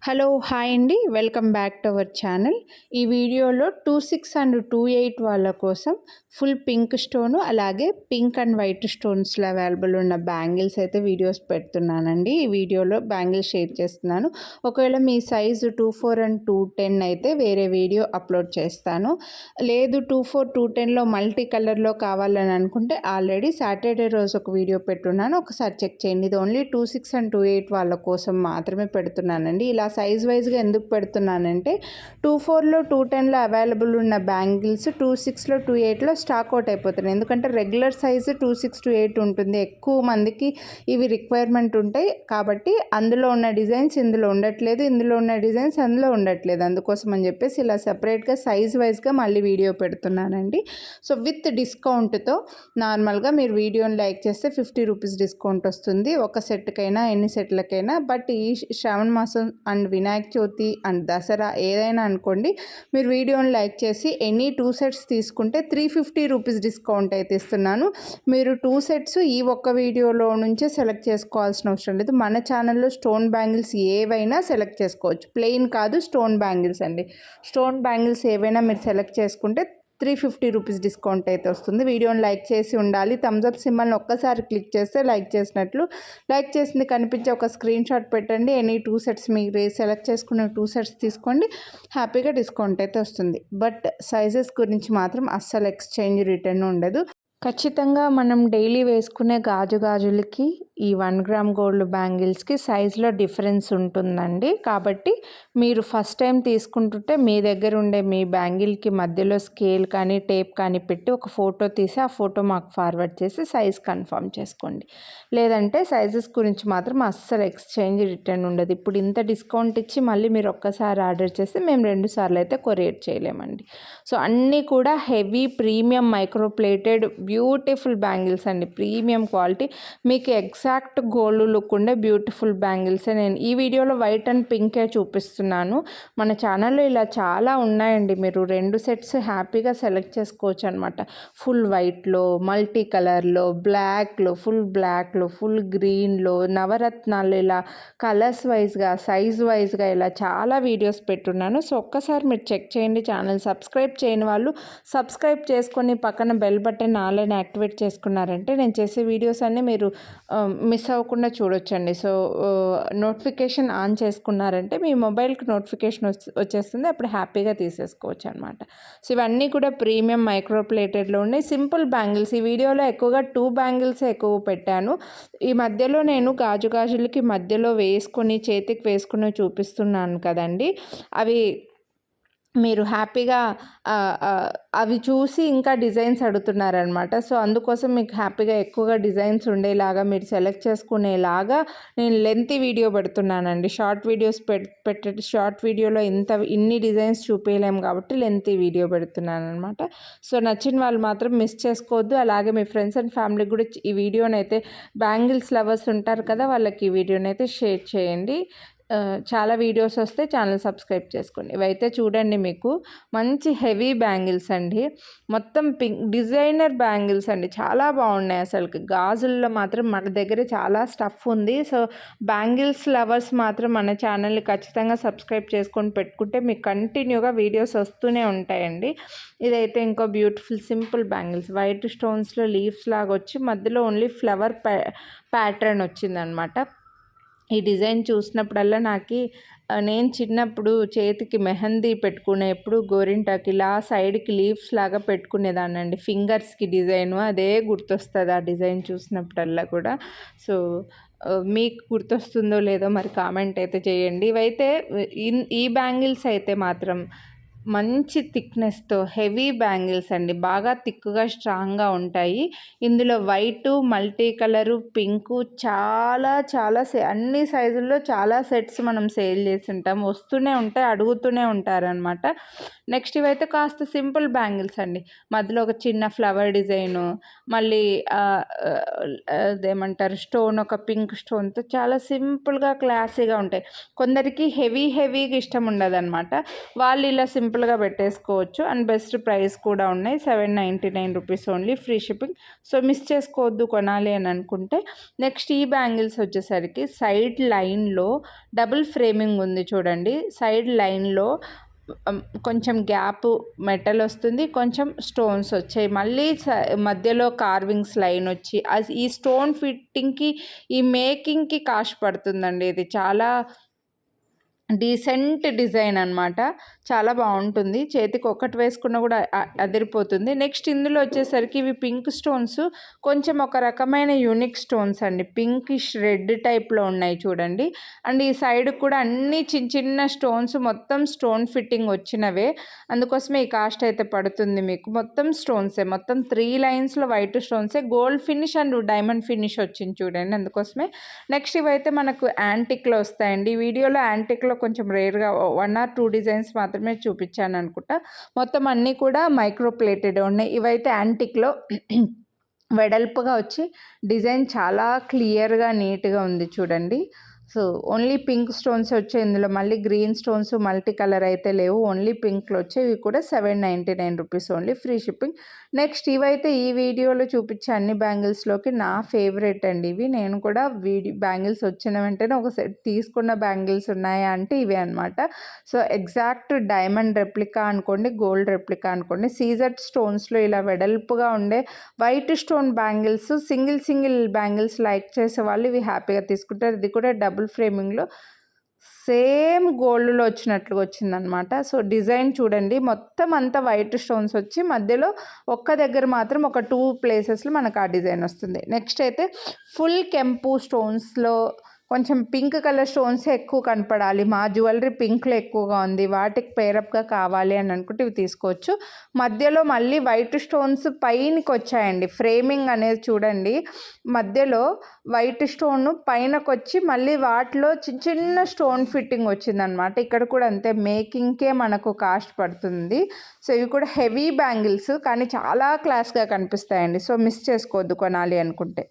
Hello hi అండి, welcome back to our channel. ఈ వీడియోలో 26 అండ్ 28 వాళ్ళ కోసం ఫుల్ పింక్ స్టోను అలాగే పింక్ అండ్ వైట్ స్టోన్స్లో అవైలబుల్ ఉన్న బ్యాంగిల్స్ అయితే వీడియోస్ పెడుతున్నానండి. ఈ వీడియోలో బ్యాంగిల్స్ షేర్ చేస్తున్నాను. ఒకవేళ మీ సైజు 24 అండ్ 210 అయితే వేరే వీడియో అప్లోడ్ చేస్తాను. లేదు 24, 210లో మల్టీ కలర్లో కావాలని అనుకుంటే ఆల్రెడీ సాటర్డే రోజు ఒక వీడియో పెట్టున్నాను, ఒకసారి చెక్ చేయండి. ఇది ఓన్లీ 26 అండ్ 28 వాళ్ళ కోసం మాత్రమే పెడుతున్నానండి. ఇలా సైజ్ వైజ్గా ఎందుకు పెడుతున్నానంటే 24లో 210లో అవైలబుల్ ఉన్న బ్యాంగిల్స్ 26లో 28లో స్టాక్ అవుట్ అయిపోతున్నాయి. ఎందుకంటే రెగ్యులర్ సైజు 26 to 8 ఉంటుంది. ఎక్కువ మందికి ఇవి రిక్వైర్మెంట్ ఉంటాయి కాబట్టి అందులో ఉన్న డిజైన్స్ ఇందులో ఉండట్లేదు, ఇందులో ఉన్న డిజైన్స్ అందులో ఉండట్లేదు. అందుకోసం అని చెప్పేసి ఇలా సెపరేట్గా సైజ్ వైజ్గా మళ్ళీ వీడియో పెడుతున్నానండి. సో విత్ డిస్కౌంట్తో నార్మల్గా మీరు వీడియోని లైక్ చేస్తే 50 రూపీస్ డిస్కౌంట్ వస్తుంది ఒక సెట్కైనా ఎన్ని సెట్లకైనా. బట్ ఈ శ్రావణ మాసం అండ్ వినాయక చవితి అండ్ దసరా ఏదైనా అనుకోండి, మీరు వీడియోని లైక్ చేసి ఎనీ 2 సెట్స్ తీసుకుంటే 350 రూపీస్ డిస్కౌంట్ అయితే ఇస్తున్నాను. మీరు 2 సెట్స్ ఈ ఒక్క వీడియోలో నుంచే సెలెక్ట్ చేసుకోవాల్సిన అవసరం లేదు. మన ఛానల్లో స్టోన్ బ్యాంగిల్స్ ఏవైనా సెలెక్ట్ చేసుకోవచ్చు, ప్లెయిన్ కాదు స్టోన్ బ్యాంగిల్స్ అండి. స్టోన్ బ్యాంగిల్స్ ఏవైనా మీరు సెలెక్ట్ చేసుకుంటే 350 రూపీస్ డిస్కౌంట్ అయితే వస్తుంది. వీడియోని లైక్ చేసి ఉండాలి. థమ్స్అప్ సింబల్ని ఒక్కసారి క్లిక్ చేస్తే లైక్ చేసినట్లు. లైక్ చేసింది కనిపించే ఒక స్క్రీన్ షాట్ పెట్టండి. ఎనీ 2 సెట్స్ మీరు సెలెక్ట్ చేసుకున్న 2 సెట్స్ తీసుకోండి, హ్యాపీగా డిస్కౌంట్ అయితే వస్తుంది. బట్ సైజెస్ గురించి మాత్రం అస్సలు ఎక్స్చేంజ్ రిటర్న్ ఉండదు. ఖచ్చితంగా మనం డైలీ వేసుకునే గాజులకి ఈ 1 గ్రామ్ గోల్డ్ బ్యాంగిల్స్కి సైజులో డిఫరెన్స్ ఉంటుందండి. కాబట్టి మీరు ఫస్ట్ టైం తీసుకుంటుంటే మీ దగ్గర ఉండే మీ బ్యాంగిల్కి మధ్యలో స్కేల్ కానీ టేప్ కానీ పెట్టి ఒక ఫోటో తీసి ఆ ఫోటో మాకు ఫార్వర్డ్ చేసి సైజ్ కన్ఫర్మ్ చేసుకోండి. లేదంటే సైజెస్ గురించి మాత్రం అస్సలు ఎక్స్చేంజ్ రిటర్న్ ఉండదు. ఇప్పుడు ఇంత డిస్కౌంట్ ఇచ్చి మళ్ళీ మీరు ఒక్కసారి ఆర్డర్ చేస్తే మేము 2 సార్లు అయితే కొరియర్ చేయలేమండి. సో అన్నీ కూడా heavy premium microplated beautiful bangles అండి, ప్రీమియం క్వాలిటీ. మీకు ఎగ్జాక్ట్ గోల్డ్ లుక్ ఉండే బ్యూటిఫుల్ బ్యాంగిల్సే నేను ఈ వీడియోలో వైట్ అండ్ పింకే చూపిస్తున్నాను. మన ఛానల్లో ఇలా చాలా ఉన్నాయండి, మీరు 2 సెట్స్ హ్యాపీగా సెలెక్ట్ చేసుకోవచ్చు అనమాట. ఫుల్ వైట్లో, మల్టీ కలర్లో, బ్లాక్లో, ఫుల్ బ్లాక్లో, ఫుల్ గ్రీన్లో, నవరత్నాలు, ఇలా కలర్స్ వైజ్గా సైజ్ వైజ్గా ఇలా చాలా వీడియోస్ పెట్టున్నాను. సో ఒక్కసారి మీరు చెక్ చేయండి. ఛానల్ సబ్స్క్రైబ్ చేయని వాళ్ళు సబ్స్క్రైబ్ చేసుకొని పక్కన బెల్ బటన్ ఆల్రెడీ యాక్టివేట్ చేసుకున్నారంటే నేను చేసే వీడియోస్ అన్నీ మీరు మిస్ అవ్వకుండా చూడొచ్చండి. సో నోటిఫికేషన్ ఆన్ చేసుకున్నారంటే మీ మొబైల్కి నోటిఫికేషన్ వచ్చేస్తుంది, అప్పుడు హ్యాపీగా తీసేసుకోవచ్చు అనమాట. సో ఇవన్నీ కూడా ప్రీమియం మైక్రోప్లేటెడ్లో ఉన్నాయి సింపుల్ బ్యాంగిల్స్. ఈ వీడియోలో ఎక్కువగా 2 బ్యాంగిల్స్ ఎక్కువ పెట్టాను. ఈ మధ్యలో నేను గాజులకి మధ్యలో వేసుకొని చేతికి వేసుకుని చూపిస్తున్నాను కదండి, అవి మీరు హ్యాపీగా అవి చూసి ఇంకా డిజైన్స్ అడుగుతున్నారనమాట. సో అందుకోసం మీకు హ్యాపీగా ఎక్కువగా డిజైన్స్ ఉండేలాగా మీరు సెలెక్ట్ చేసుకునేలాగా నేను లెంతీ వీడియో పెడుతున్నానండి. షార్ట్ వీడియోస్ షార్ట్ వీడియోలో ఇన్ని డిజైన్స్ చూపించలేము కాబట్టి లెంతీ వీడియో పెడుతున్నాను అనమాట. సో నచ్చిన వాళ్ళు మాత్రం మిస్ చేసుకోవద్దు. అలాగే మీ ఫ్రెండ్స్ అండ్ ఫ్యామిలీకి కూడా ఈ వీడియోని అయితే, బ్యాంగిల్స్ లవర్స్ ఉంటారు కదా, వాళ్ళకి ఈ వీడియోని అయితే షేర్ చేయండి. చాలా వీడియోస్ వస్తే ఛానల్ సబ్స్క్రైబ్ చేసుకోండి. ఇవైతే చూడండి, మీకు మంచి హెవీ బ్యాంగిల్స్ అండి, మొత్తం పింక్ డిజైనర్ బ్యాంగిల్స్ అండి, చాలా బాగున్నాయి. అసలుకి గాజుల్లో మాత్రం మన దగ్గర చాలా స్టఫ్ ఉంది. సో బ్యాంగిల్స్ లవర్స్ మాత్రం మన ఛానల్ని ఖచ్చితంగా సబ్స్క్రైబ్ చేసుకొని పెట్టుకుంటే మీకు కంటిన్యూగా వీడియోస్ వస్తూనే ఉంటాయండి. ఇదైతే ఇంకో బ్యూటిఫుల్ సింపుల్ బ్యాంగిల్స్, వైట్ స్టోన్స్లో లీవ్స్ లాగా వచ్చి మధ్యలో ఓన్లీ ఫ్లవర్ ప్యాటర్న్ వచ్చిందనమాట. ఈ డిజైన్ చూసినప్పుడల్లా నేను చిన్నప్పుడు చేతికి మెహందీ పెట్టుకునేప్పుడు గోరింటాకి ఇలా సైడ్కి లీవ్స్ లాగా పెట్టుకునేదాన్ని అండి, ఫింగర్స్కి డిజైను అదే గుర్తొస్తుంది ఆ డిజైన్ చూసినప్పుడల్లా కూడా. సో మీకు గుర్తొస్తుందో లేదో మరి కామెంట్ అయితే చేయండి. ఇవైతే ఈ బ్యాంగిల్స్ అయితే మాత్రం మంచి థిక్నెస్తో హెవీ బ్యాంగిల్స్ అండి, బాగా థిక్గా స్ట్రాంగ్గా ఉంటాయి. ఇందులో వైటు, మల్టీ కలరు, పింకు చాలా చాలా అన్ని సైజుల్లో చాలా సెట్స్ మనం సేల్ చేసి ఉంటాం, వస్తూనే ఉంటాయి, అడుగుతూనే ఉంటారనమాట. నెక్స్ట్ ఇవైతే కాస్త సింపుల్ బ్యాంగిల్స్ అండి, మధ్యలో ఒక చిన్న ఫ్లవర్ డిజైను, మళ్ళీ అదేమంటారు స్టోన్, ఒక పింక్ స్టోన్తో చాలా సింపుల్గా క్లాసీగా ఉంటాయి. కొందరికి హెవీగా ఇష్టం ఉండదు అనమాట, వాళ్ళు ఇలా సింపుల్ సింపుల్గా పెట్టేసుకోవచ్చు అండ్ బెస్ట్ ప్రైస్ కూడా ఉన్నాయి. 799 rupees only, free shipping. So miss చేసుకోవద్దు కొనాలి అని అనుకుంటే. నెక్స్ట్ ఈ బ్యాంగిల్స్ వచ్చేసరికి సైడ్ లైన్లో డబుల్ ఫ్రేమింగ్ ఉంది చూడండి. సైడ్ లైన్లో కొంచెం గ్యాప్ మెటల్ వస్తుంది, కొంచెం స్టోన్స్ వచ్చాయి, మళ్ళీ మధ్యలో కార్వింగ్స్ లైన్ వచ్చి ఈ స్టోన్ ఫిట్టింగ్కి ఈ మేకింగ్కి కాస్ట్ పడుతుందండి. ఇది చాలా డీసెంట్ డిజైన్ అనమాట. చాలా బాగుంటుంది, చేతికి ఒక్కటి వేసుకున్న కూడా అదిరిపోతుంది. నెక్స్ట్ ఇందులో వచ్చేసరికి ఇవి పింక్ స్టోన్స్, కొంచెం ఒక రకమైన యూనిక్ స్టోన్స్ అండి. పింకిష్ రెడ్ టైప్లో ఉన్నాయి చూడండి. అండ్ ఈ సైడ్ కూడా అన్ని చిన్న చిన్న స్టోన్స్, మొత్తం స్టోన్ ఫిట్టింగ్ వచ్చినవే, అందుకోసమే ఈ కాస్ట్ అయితే పడుతుంది మీకు. మొత్తం స్టోన్సే, మొత్తం 3 లైన్స్లో వైట్ స్టోన్సే, gold finish and diamond finish వచ్చింది చూడండి, అందుకోసమే. నెక్స్ట్ ఇవైతే మనకు యాంటిక్లో వస్తాయండి. ఈ వీడియోలో యాంటిక్లో కొంచెం రేర్గా 1 or 2 డిజైన్స్ మాత్రమే చూపించాను అనుకుంటా. మొత్తం అన్నీ కూడా మైక్రో ప్లేటెడ్ ఉన్నాయి. ఇవైతే యాంటిక్లో వెడల్పుగా వచ్చి డిజైన్ చాలా క్లియర్గా నీట్గా ఉంది చూడండి. సో ఓన్లీ పింక్ స్టోన్స్ వచ్చాయి ఇందులో, మళ్ళీ గ్రీన్ స్టోన్స్ మల్టీ కలర్ అయితే లేవు, ఓన్లీ పింక్లో వచ్చాయి. ఇవి కూడా 799 rupees only, free shipping. Next ఇవైతే ఈ వీడియోలో చూపించే అన్ని బ్యాంగిల్స్లోకి నా ఫేవరెట్ అండి ఇవి. నేను కూడా బ్యాంగిల్స్ వచ్చిన వెంటనే ఒక సెట్ తీసుకున్న బ్యాంగిల్స్ ఉన్నాయా అంటే ఇవే అనమాట. సో ఎగ్జాక్ట్ డైమండ్ రెప్లికా అనుకోండి, గోల్డ్ రెప్లికా అనుకోండి, సీజెడ్ స్టోన్స్లో ఇలా వెడల్పుగా ఉండే white stone bangles, single bangles like చేసే వాళ్ళు ఇవి హ్యాపీగా తీసుకుంటారు. ఇది కూడా డబుల్ ఫ్రేమింగ్లో సేమ్ గోల్డ్లో వచ్చినట్లుగా వచ్చిందనమాట. సో డిజైన్ చూడండి, మొత్తం అంతా వైట్ స్టోన్స్ వచ్చి మధ్యలో ఒక్క దగ్గర మాత్రం ఒక 2 ప్లేసెస్లో మనకు ఆ డిజైన్ వస్తుంది. నెక్స్ట్ అయితే ఫుల్ కెంపు స్టోన్స్లో కొంచెం పింక్ కలర్ స్టోన్సే ఎక్కువ కనపడాలి, మా జ్యువెలరీ పింక్లో ఎక్కువగా ఉంది, వాటికి పేరప్గా కావాలి అని అనుకుంటే ఇవి తీసుకోవచ్చు. మధ్యలో మళ్ళీ వైట్ స్టోన్స్ పైనకి వచ్చాయండి. ఫ్రేమింగ్ అనేది చూడండి, మధ్యలో వైట్ స్టోన్ పైనకి వచ్చి మళ్ళీ వాటిలో చిన్న స్టోన్ ఫిట్టింగ్ వచ్చిందనమాట. ఇక్కడ కూడా అంతే, మేకింగ్కే మనకు కాస్ట్ పడుతుంది. సో ఇవి కూడా హెవీ బ్యాంగిల్స్ కానీ చాలా క్లాస్గా కనిపిస్తాయండి. సో మిస్ చేసుకోవద్దు కొనాలి అనుకుంటే.